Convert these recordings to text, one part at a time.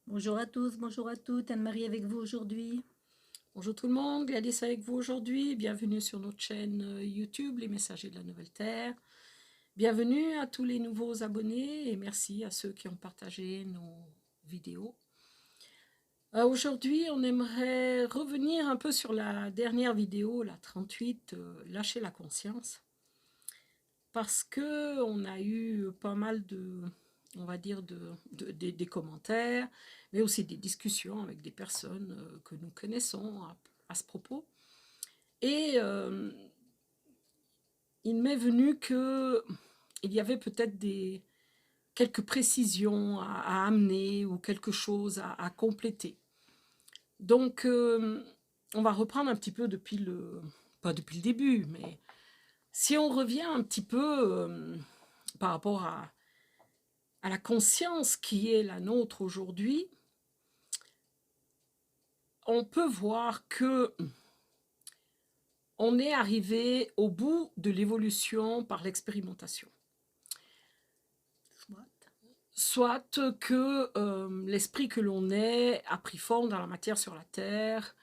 Bonjour à tous, bonjour à toutes, Anne-Marie avec vous aujourd'hui. Bonjour tout le monde, Gladys avec vous aujourd'hui. Bienvenue sur notre chaîne YouTube, Les Messagers de la Nouvelle Terre. Bienvenue à tous les nouveaux abonnés et merci à ceux qui ont partagé nos vidéos. Aujourd'hui, on aimerait revenir un peu sur la dernière vidéo, la 38, Lâcher la conscience. Parce que on a eu pas mal de, on va dire, des commentaires, mais aussi des discussions avec des personnes que nous connaissons à ce propos. Et il m'est venu qu'il y avait peut-être quelques précisions à amener ou quelque chose à compléter. Donc, on va reprendre un petit peu pas depuis le début, mais si on revient un petit peu par rapport à la conscience qui est la nôtre aujourd'hui, on peut voir que on est arrivé au bout de l'évolution par l'expérimentation. Soit que l'esprit que l'on est a pris forme dans la matière sur la Terre,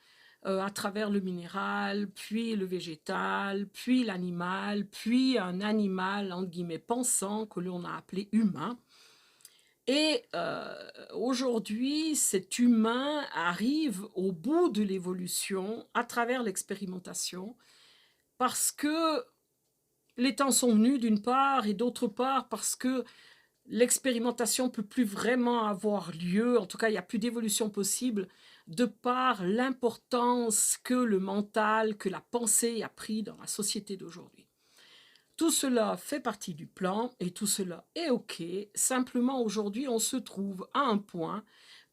à travers le minéral, puis le végétal, puis l'animal, puis un animal, entre guillemets, pensant que l'on a appelé humain. Et aujourd'hui, cet humain arrive au bout de l'évolution à travers l'expérimentation, parce que les temps sont venus d'une part, et d'autre part parce que l'expérimentation ne peut plus vraiment avoir lieu, en tout cas il n'y a plus d'évolution possible, de par l'importance que le mental, que la pensée a pris dans la société d'aujourd'hui. Tout cela fait partie du plan et tout cela est OK, simplement aujourd'hui on se trouve à un point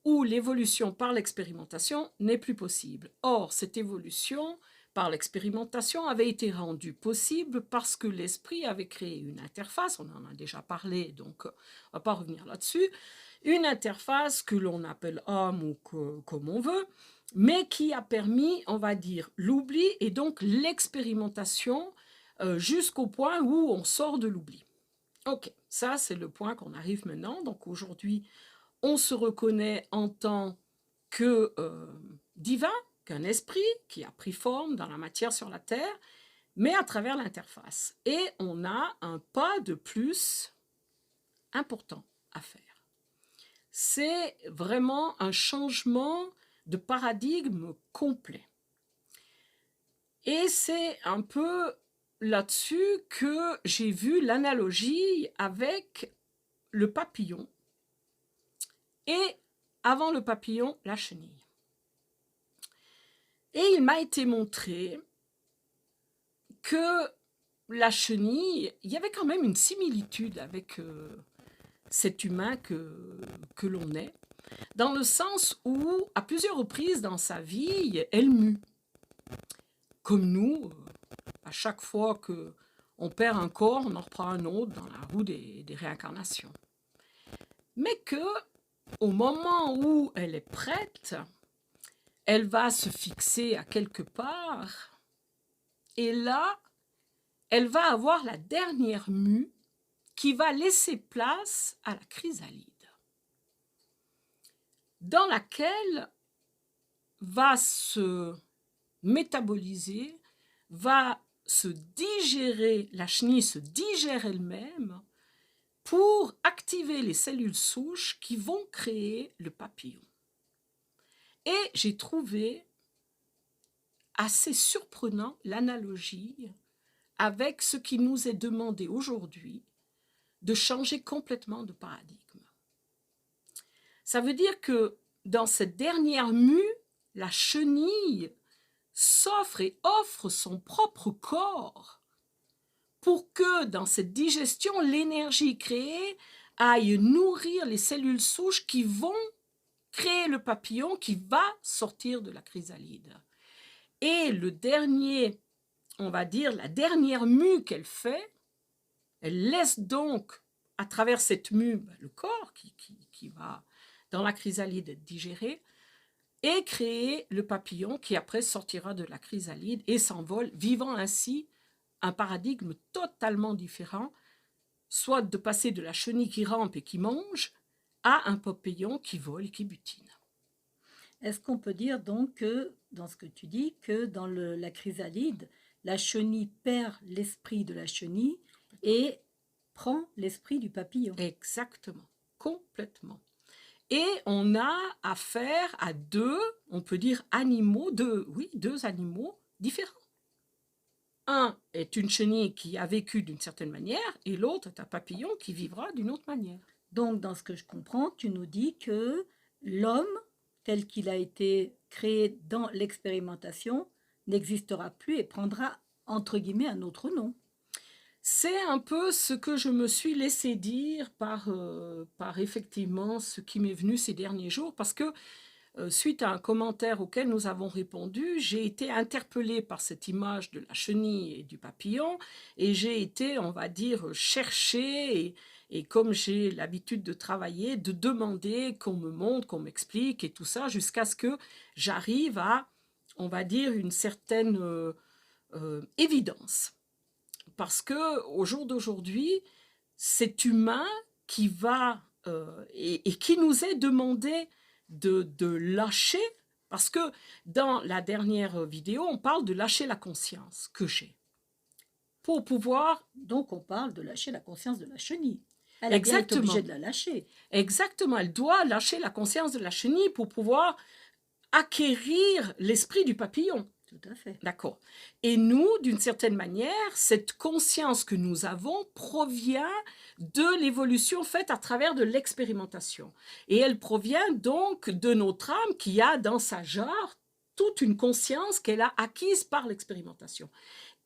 où l'évolution par l'expérimentation n'est plus possible. Or, cette évolution par l'expérimentation avait été rendue possible parce que l'esprit avait créé une interface, on en a déjà parlé, donc on ne va pas revenir là-dessus, une interface que l'on appelle âme ou comme on veut, mais qui a permis, on va dire, l'oubli et donc l'expérimentation jusqu'au point où on sort de l'oubli. Ok, ça c'est le point qu'on arrive maintenant, donc aujourd'hui on se reconnaît en tant que divin, qu'un esprit qui a pris forme dans la matière sur la Terre, mais à travers l'interface. Et on a un pas de plus important à faire. C'est vraiment un changement de paradigme complet. Et c'est un peu là-dessus que j'ai vu l'analogie avec le papillon et, avant le papillon, la chenille. Et il m'a été montré que la chenille, il y avait quand même une similitude avec cet humain que l'on est, dans le sens où, à plusieurs reprises dans sa vie, elle mue. Comme nous, à chaque fois qu'on perd un corps, on en reprend un autre dans la roue des réincarnations. Mais que, au moment où elle est prête, elle va se fixer à quelque part, et là, elle va avoir la dernière mue qui va laisser place à la chrysalide, dans laquelle va se métaboliser, va se digérer, la chenille se digère elle-même pour activer les cellules souches qui vont créer le papillon. Et j'ai trouvé assez surprenant l'analogie avec ce qui nous est demandé aujourd'hui de changer complètement de paradigme. Ça veut dire que dans cette dernière mue, la chenille s'offre et offre son propre corps pour que dans cette digestion, l'énergie créée aille nourrir les cellules souches qui vont créer le papillon qui va sortir de la chrysalide. Et le dernier, on va dire, la dernière mue qu'elle fait, elle laisse donc, à travers cette mue, le corps qui va dans la chrysalide être digéré, et créer le papillon qui après sortira de la chrysalide et s'envole, vivant ainsi un paradigme totalement différent, soit de passer de la chenille qui rampe et qui mange à un papillon qui vole et qui butine. Est-ce qu'on peut dire donc que, dans ce que tu dis, que dans la chrysalide, la chenille perd l'esprit de la chenille et prend l'esprit du papillon? Exactement, complètement. Et on a affaire à deux, on peut dire animaux, deux animaux différents. Un est une chenille qui a vécu d'une certaine manière et l'autre est un papillon qui vivra d'une autre manière. Donc, dans ce que je comprends, tu nous dis que l'homme, tel qu'il a été créé dans l'expérimentation, n'existera plus et prendra, entre guillemets, un autre nom. C'est un peu ce que je me suis laissé dire par effectivement ce qui m'est venu ces derniers jours, parce que suite à un commentaire auquel nous avons répondu, j'ai été interpellée par cette image de la chenille et du papillon, et j'ai été, on va dire, chercher, et comme j'ai l'habitude de travailler, de demander qu'on me montre, qu'on m'explique, et tout ça, jusqu'à ce que j'arrive à, on va dire, une certaine évidence. Parce que au jour d'aujourd'hui, c'est humain qui va et qui nous est demandé de lâcher, parce que dans la dernière vidéo, on parle de lâcher la conscience que j'ai pour pouvoir... Donc, on parle de lâcher la conscience de la chenille. Elle a bien été obligée de la lâcher. Exactement, elle doit lâcher la conscience de la chenille pour pouvoir acquérir l'esprit du papillon. Tout à fait. D'accord. Et nous, d'une certaine manière, cette conscience que nous avons provient de l'évolution faite à travers de l'expérimentation. Et elle provient donc de notre âme qui a dans sa jarre toute une conscience qu'elle a acquise par l'expérimentation.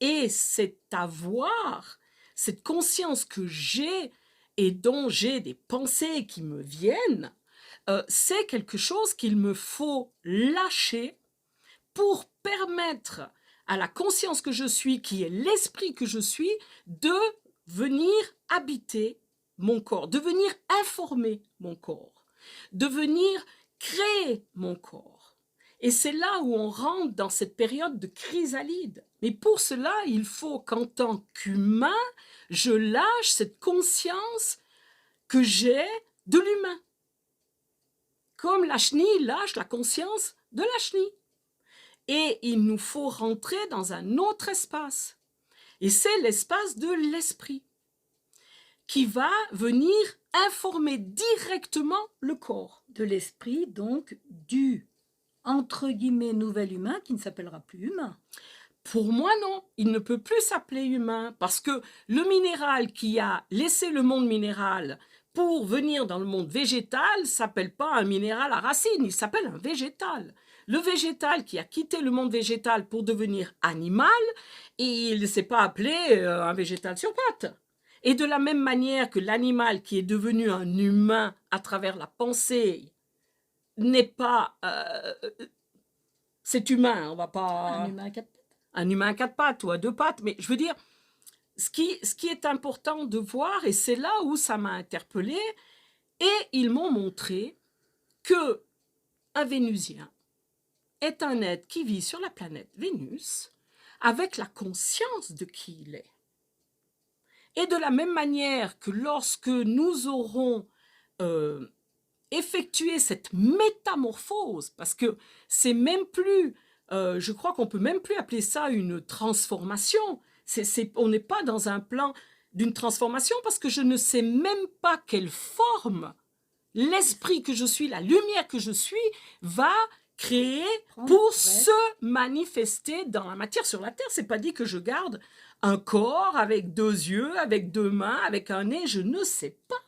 Et c'est avoir cette conscience que j'ai et dont j'ai des pensées qui me viennent, c'est quelque chose qu'il me faut lâcher pour permettre à la conscience que je suis, qui est l'esprit que je suis, de venir habiter mon corps, de venir informer mon corps, de venir créer mon corps. Et c'est là où on rentre dans cette période de chrysalide. Mais pour cela, il faut qu'en tant qu'humain, je lâche cette conscience que j'ai de l'humain. Comme la chenille lâche la conscience de la chenille. Et il nous faut rentrer dans un autre espace. Et c'est l'espace de l'esprit qui va venir informer directement le corps. De l'esprit, donc, du, entre guillemets, nouvel humain qui ne s'appellera plus humain. Pour moi, non. Il ne peut plus s'appeler humain parce que le minéral qui a laissé le monde minéral pour venir dans le monde végétal ne s'appelle pas un minéral à racines, il s'appelle un végétal. Le végétal qui a quitté le monde végétal pour devenir animal, il ne s'est pas appelé un végétal sur pattes. Et de la même manière que l'animal qui est devenu un humain à travers la pensée n'est pas... c'est humain, on va pas... Un humain à quatre pattes. Un humain à quatre pattes ou à deux pattes, mais je veux dire, ce qui est important de voir, et c'est là où ça m'a interpellée, et ils m'ont montré que un Vénusien est un être qui vit sur la planète Vénus avec la conscience de qui il est. Et de la même manière que lorsque nous aurons effectué cette métamorphose, parce que c'est même plus, je crois qu'on peut même plus appeler ça une transformation, on n'est pas dans un plan d'une transformation parce que je ne sais même pas quelle forme l'esprit que je suis, la lumière que je suis, va créer pour se manifester dans la matière sur la terre. C'est pas dit que je garde un corps avec deux yeux, avec deux mains, avec un nez, je ne sais pas.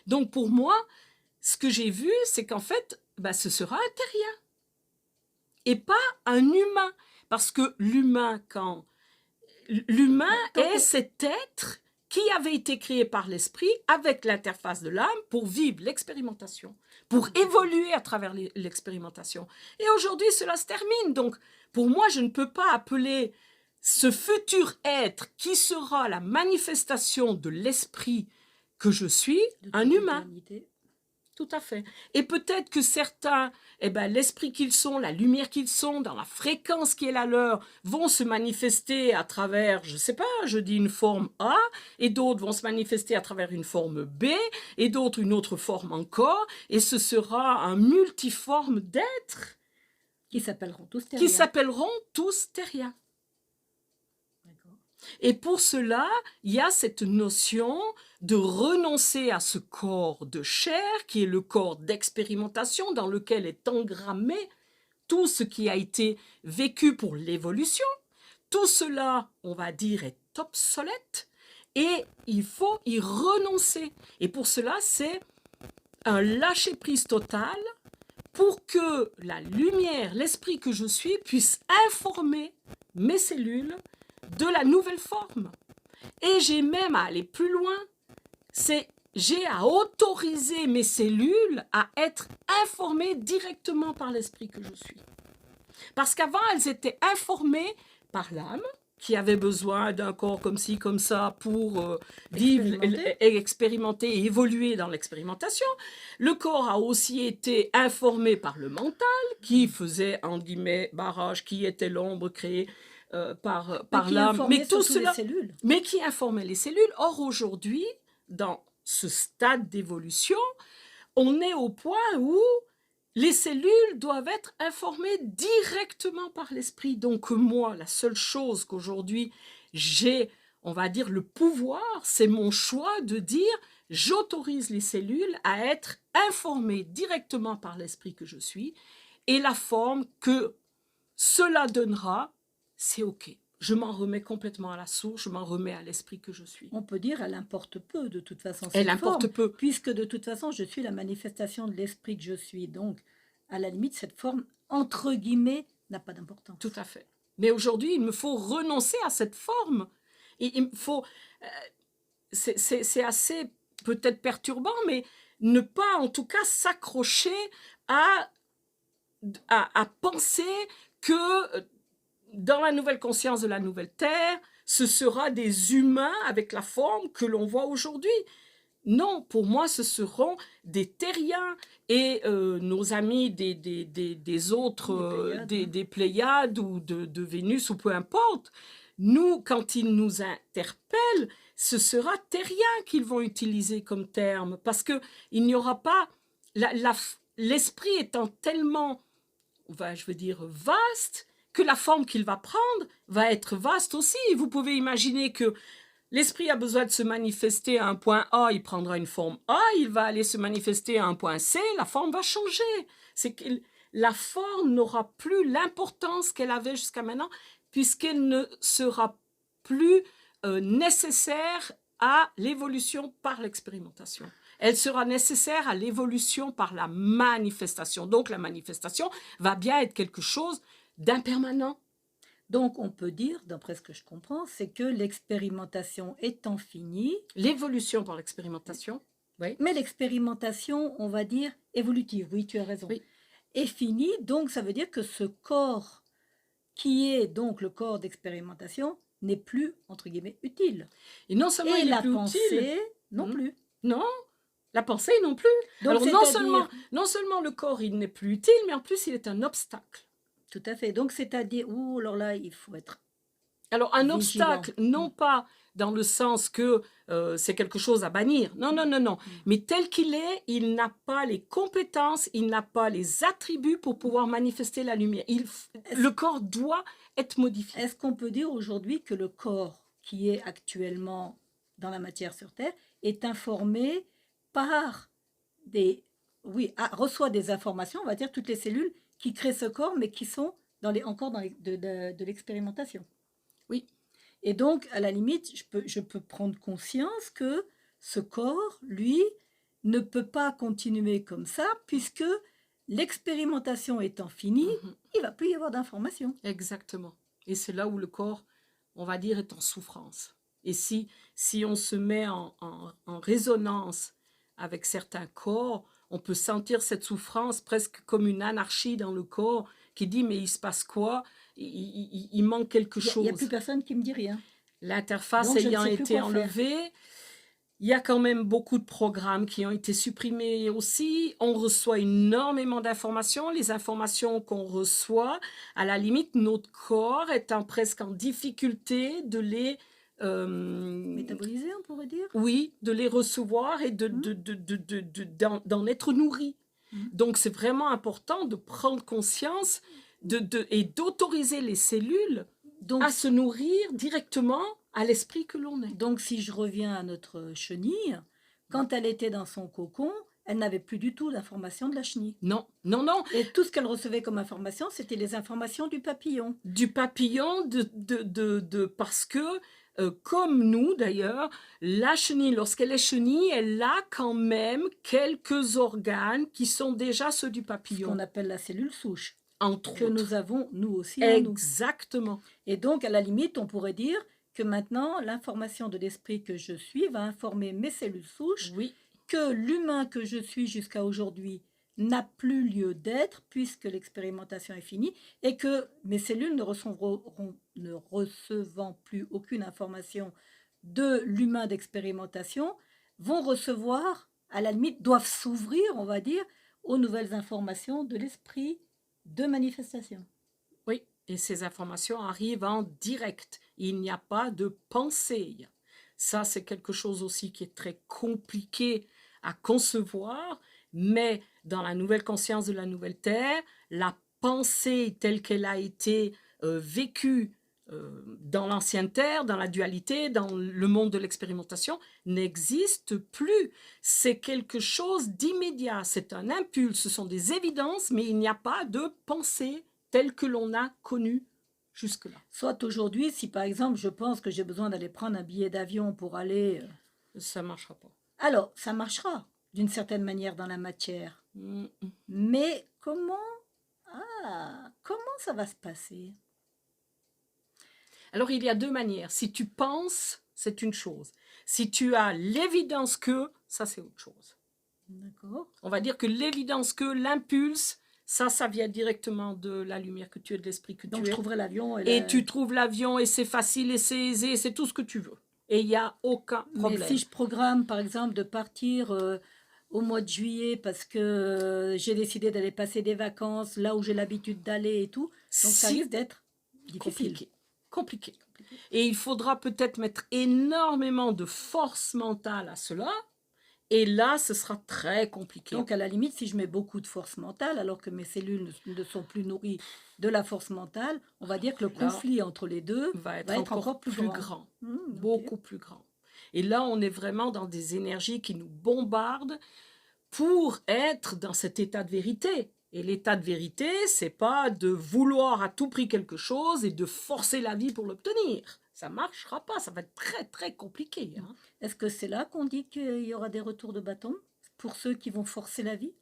Donc pour moi, ce que j'ai vu, c'est qu'en fait, ce sera un terrien et pas un humain. Parce que l'humain est cet être qui avait été créé par l'esprit avec l'interface de l'âme pour vivre l'expérimentation, pour évoluer à travers l'expérimentation. Et aujourd'hui, cela se termine. Donc, pour moi, je ne peux pas appeler ce futur être qui sera la manifestation de l'esprit que je suis un humain. Tout à fait. Et peut-être que certains, l'esprit qu'ils sont, la lumière qu'ils sont, dans la fréquence qui est la leur, vont se manifester à travers, je ne sais pas, je dis une forme A, et d'autres vont se manifester à travers une forme B, et d'autres une autre forme encore, et ce sera un multiforme d'êtres Qui s'appelleront tous qui terriens. s'appelleront tous terriens. D'accord. Et pour cela, il y a cette notion de renoncer à ce corps de chair, qui est le corps d'expérimentation dans lequel est engrammé tout ce qui a été vécu pour l'évolution. Tout cela, on va dire, est obsolète et il faut y renoncer. Et pour cela, c'est un lâcher-prise total pour que la lumière, l'esprit que je suis, puisse informer mes cellules de la nouvelle forme. Et j'ai même à aller plus loin, j'ai à autoriser mes cellules à être informées directement par l'esprit que je suis. Parce qu'avant, elles étaient informées par l'âme, qui avait besoin d'un corps comme ci, comme ça, pour vivre, expérimenter et évoluer dans l'expérimentation. Le corps a aussi été informé par le mental, qui faisait, en guillemets, barrage, qui était l'ombre créée par l'âme, mais qui informait les cellules. Or, aujourd'hui, dans ce stade d'évolution, on est au point où les cellules doivent être informées directement par l'esprit. Donc moi, la seule chose qu'aujourd'hui j'ai, on va dire, le pouvoir, c'est mon choix de dire j'autorise les cellules à être informées directement par l'esprit que je suis, et la forme que cela donnera, c'est OK. Je m'en remets complètement à la source, je m'en remets à l'esprit que je suis. On peut dire, elle importe peu de toute façon. Elle importe peu. Puisque de toute façon, je suis la manifestation de l'esprit que je suis. Donc, à la limite, cette forme, entre guillemets, n'a pas d'importance. Tout à fait. Mais aujourd'hui, il me faut renoncer à cette forme. Et il me faut... c'est assez peut-être perturbant, mais ne pas en tout cas s'accrocher à penser que dans la nouvelle conscience de la nouvelle Terre, ce sera des humains avec la forme que l'on voit aujourd'hui. Non, pour moi, ce seront des terriens et nos amis des autres, des Pléiades ou de Vénus ou peu importe. Nous, quand ils nous interpellent, ce sera terrien qu'ils vont utiliser comme terme parce qu'il n'y aura pas... l'esprit étant tellement, je veux dire, vaste, que la forme qu'il va prendre va être vaste aussi. Vous pouvez imaginer que l'esprit a besoin de se manifester à un point A, il prendra une forme A, il va aller se manifester à un point C, la forme va changer. C'est que la forme n'aura plus l'importance qu'elle avait jusqu'à maintenant, puisqu'elle ne sera plus nécessaire à l'évolution par l'expérimentation. Elle sera nécessaire à l'évolution par la manifestation. Donc la manifestation va bien être quelque chose d'impermanent. Donc, on peut dire, d'après ce que je comprends, c'est que l'expérimentation étant finie... L'évolution par l'expérimentation, oui. Mais l'expérimentation, on va dire, évolutive, oui, tu as raison, oui. est finie. Donc, ça veut dire que ce corps, qui est donc le corps d'expérimentation, n'est plus, entre guillemets, utile. Et non seulement il n'est plus pensée, utile, non plus. Non, la pensée non plus. Donc, alors, non seulement le corps, il n'est plus utile, mais en plus, il est un obstacle. Tout à fait. Donc, c'est-à-dire, alors là, il faut être alors, un obstacle, non pas dans le sens que c'est quelque chose à bannir. Non. Mais tel qu'il est, il n'a pas les compétences, il n'a pas les attributs pour pouvoir manifester la lumière. Le corps doit être modifié. Est-ce qu'on peut dire aujourd'hui que le corps qui est actuellement dans la matière sur Terre est informé par reçoit des informations, on va dire, toutes les cellules qui créent ce corps, mais qui sont encore dans de l'expérimentation. Oui. Et donc, à la limite, je peux prendre conscience que ce corps, lui, ne peut pas continuer comme ça, puisque l'expérimentation étant finie, il ne va plus y avoir d'informations. Exactement. Et c'est là où le corps, on va dire, est en souffrance. Et si on se met en résonance avec certains corps, on peut sentir cette souffrance presque comme une anarchie dans le corps qui dit mais il se passe quoi ? Il manque quelque chose. Il n'y a plus personne qui me dit rien. L'interface ayant été enlevée, Il y a quand même beaucoup de programmes qui ont été supprimés aussi. On reçoit énormément d'informations. Les informations qu'on reçoit, à la limite, notre corps est presque en difficulté de les... Métabolisé, on pourrait dire. oui, de les recevoir et d'en être nourri. Donc, c'est vraiment important de prendre conscience et d'autoriser les cellules Donc, à se nourrir directement à l'esprit que l'on est. donc, si je reviens à notre chenille, quand elle était dans son cocon, elle n'avait plus du tout d'informations de la chenille. Non, non, non. Et tout ce qu'elle recevait comme information, c'était les informations du papillon. Du papillon, parce que, comme nous d'ailleurs, la chenille, lorsqu'elle est chenille, elle a quand même quelques organes qui sont déjà ceux du Ce papillon, qu'on appelle la cellule souche, entre que autres. nous avons, nous aussi, en nous. Exactement. Et donc, à la limite, on pourrait dire que maintenant, l'information de l'esprit que je suis va informer mes cellules souches Oui, que l'humain que je suis jusqu'à aujourd'hui n'a plus lieu d'être puisque l'expérimentation est finie et que mes cellules ne recevant plus aucune information de l'humain d'expérimentation vont recevoir, à la limite, doivent s'ouvrir, on va dire, aux nouvelles informations de l'esprit de manifestation. oui. Et ces informations arrivent en direct. Il n'y a pas de pensée. Ça, c'est quelque chose aussi qui est très compliqué à concevoir, mais dans la nouvelle conscience de la nouvelle Terre, la pensée telle qu'elle a été vécue dans l'ancienne Terre, dans la dualité, dans le monde de l'expérimentation, n'existe plus. C'est quelque chose d'immédiat, c'est un impulse, ce sont des évidences, mais il n'y a pas de pensée telle que l'on a connue jusque-là. Soit aujourd'hui, si par exemple je pense que j'ai besoin d'aller prendre un billet d'avion pour aller... Ça ne marchera pas. Alors, ça marchera d'une certaine manière dans la matière. Mais comment ça va se passer? Alors, il y a deux manières. Si tu penses, c'est une chose. Si tu as l'évidence que, ça, c'est autre chose. D'accord. On va dire que l'évidence que, l'impulse, ça vient directement de la lumière que tu es, de l'esprit que Donc, tu je es. trouverai l'avion Et tu trouves l'avion et c'est facile et c'est aisé, c'est tout ce que tu veux. Et il n'y a aucun problème. Mais si je programme, par exemple, de partir au mois de juillet parce que j'ai décidé d'aller passer des vacances là où j'ai l'habitude d'aller et tout, donc ça risque d'être difficile. Compliqué. Et il faudra peut-être mettre énormément de force mentale à cela. Et là, ce sera très compliqué. Donc, à la limite, si je mets beaucoup de force mentale, alors que mes cellules ne sont plus nourries de la force mentale, on va dire que le conflit entre les deux va être encore plus grand. Beaucoup plus grand. Et là, on est vraiment dans des énergies qui nous bombardent pour être dans cet état de vérité. Et l'état de vérité, c'est pas de vouloir à tout prix quelque chose et de forcer la vie pour l'obtenir. Ça marchera pas, ça va être très très compliqué. Hein. Est-ce que c'est là qu'on dit qu'il y aura des retours de bâton pour ceux qui vont forcer la vie?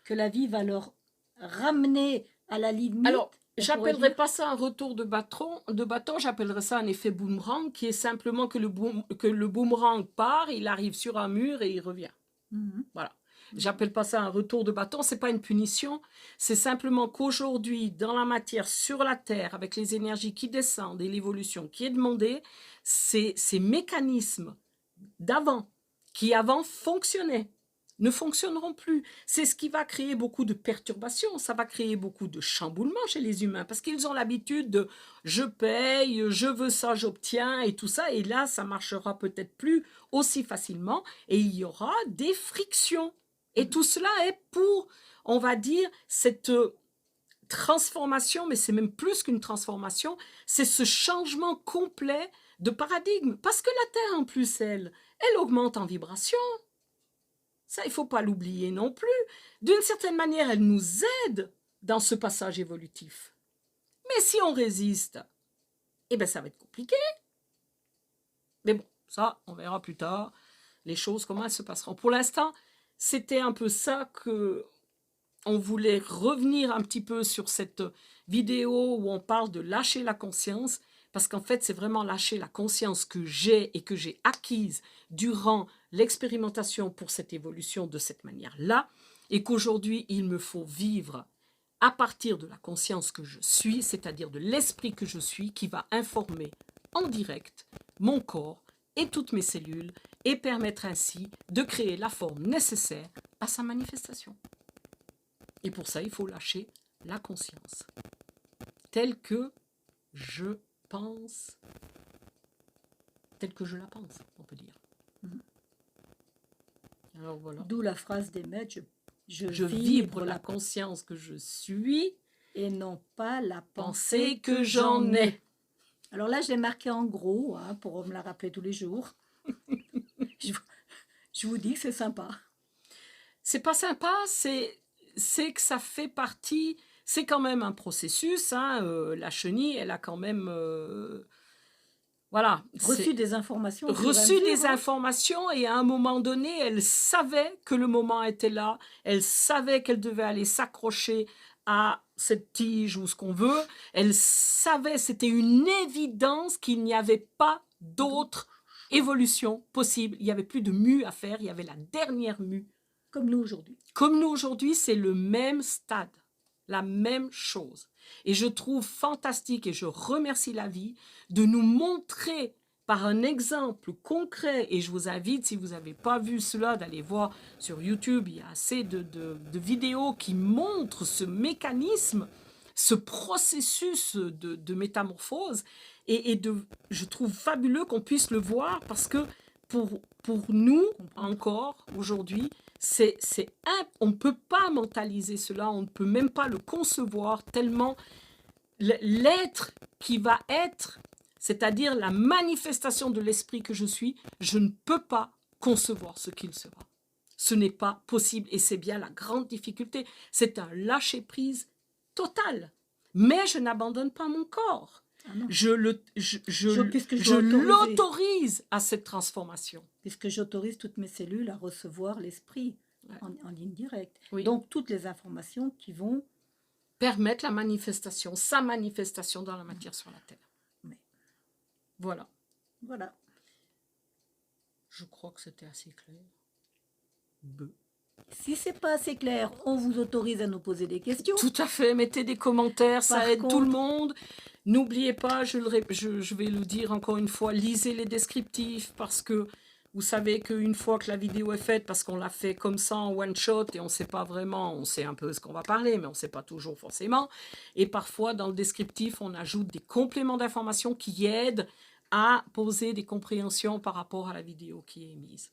Que la vie va leur ramener à la limite? Alors, j'appellerais pas ça un retour de bâton, j'appellerais ça un effet boomerang, qui est simplement que le boomerang part, il arrive sur un mur et il revient. Voilà. J'appelle pas ça un retour de bâton, c'est pas une punition, c'est simplement qu'aujourd'hui, dans la matière, sur la Terre, avec les énergies qui descendent et l'évolution qui est demandée, ces mécanismes d'avant, qui avant fonctionnaient, ne fonctionneront plus. C'est ce qui va créer beaucoup de perturbations, ça va créer beaucoup de chamboulements chez les humains, parce qu'ils ont l'habitude de « je paye, je veux ça, j'obtiens » et tout ça, et là, ça marchera peut-être plus aussi facilement, et il y aura des frictions. Et tout cela est pour, on va dire, cette transformation, mais c'est même plus qu'une transformation, c'est ce changement complet de paradigme. Parce que la Terre, en plus, elle augmente en vibration. Ça, il ne faut pas l'oublier non plus. D'une certaine manière, elle nous aide dans ce passage évolutif. Mais si on résiste, eh bien, ça va être compliqué. Mais bon, ça, on verra plus tard les choses, comment elles se passeront. Pour l'instant, c'était un peu ça que on voulait revenir un petit peu sur cette vidéo où on parle de lâcher la conscience, parce qu'en fait, c'est vraiment lâcher la conscience que j'ai et que j'ai acquise durant l'expérimentation pour cette évolution de cette manière-là, et qu'aujourd'hui, il me faut vivre à partir de la conscience que je suis, c'est-à-dire de l'esprit que je suis, qui va informer en direct mon corps et toutes mes cellules, et permettre ainsi de créer la forme nécessaire à sa manifestation. Et pour ça, il faut lâcher la conscience, telle que je pense, telle que je la pense, on peut dire. Alors voilà. D'où la phrase des maîtres, Je vibre la conscience que je suis et non pas la pensée que j'en ai. Alors là, je l'ai marqué en gros pour me la rappeler tous les jours. je vous dis que c'est sympa. C'est pas sympa, c'est que ça fait partie, c'est quand même un processus. La chenille, elle a quand même... voilà. Reçu des informations. Reçu des informations et à un moment donné, elle savait que le moment était là. Elle savait qu'elle devait aller s'accrocher à cette tige ou ce qu'on veut. Elle savait, c'était une évidence qu'il n'y avait pas d'autre évolution possible. Il n'y avait plus de mue à faire, il y avait la dernière mue. Comme nous aujourd'hui. Comme nous aujourd'hui, c'est le même stade, la même chose. Et je trouve fantastique, et je remercie la vie, de nous montrer par un exemple concret, et je vous invite, si vous n'avez pas vu cela, d'aller voir sur YouTube, il y a assez de vidéos qui montrent ce mécanisme, ce processus de métamorphose, et je trouve fabuleux qu'on puisse le voir, parce que pour nous, encore aujourd'hui, on ne peut pas mentaliser cela, on ne peut même pas le concevoir tellement l'être qui va être, c'est-à-dire la manifestation de l'esprit que je suis, je ne peux pas concevoir ce qu'il sera. Ce n'est pas possible et c'est bien la grande difficulté. C'est un lâcher-prise total. Mais je n'abandonne pas mon corps. Je l'autorise à cette transformation. Puisque j'autorise toutes mes cellules à recevoir l'esprit en ligne directe. Oui. Donc, toutes les informations qui vont permettre la manifestation, sa manifestation dans la matière sur la Terre. Oui. Voilà. Voilà. Je crois que c'était assez clair. Si c'est pas assez clair, on vous autorise à nous poser des questions. Tout à fait, mettez des commentaires, ça aide tout le monde. N'oubliez pas, je vais le dire encore une fois, lisez les descriptifs parce que vous savez qu'une fois que la vidéo est faite, parce qu'on l'a fait comme ça en one shot et on ne sait pas vraiment, on sait un peu ce qu'on va parler, mais on ne sait pas toujours forcément. Et parfois, dans le descriptif, on ajoute des compléments d'information qui aident à poser des compréhensions par rapport à la vidéo qui est émise.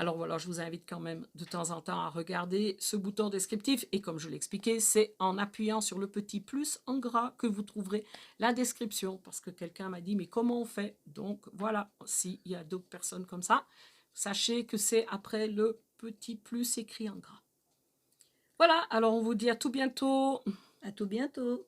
Alors voilà, je vous invite quand même de temps en temps à regarder ce bouton descriptif. Et comme je l'ai expliqué, c'est en appuyant sur le petit plus en gras que vous trouverez la description. Parce que quelqu'un m'a dit, mais comment on fait? Donc voilà, s'il y a d'autres personnes comme ça, sachez que c'est après le petit plus écrit en gras. Voilà, alors on vous dit à tout bientôt. À tout bientôt.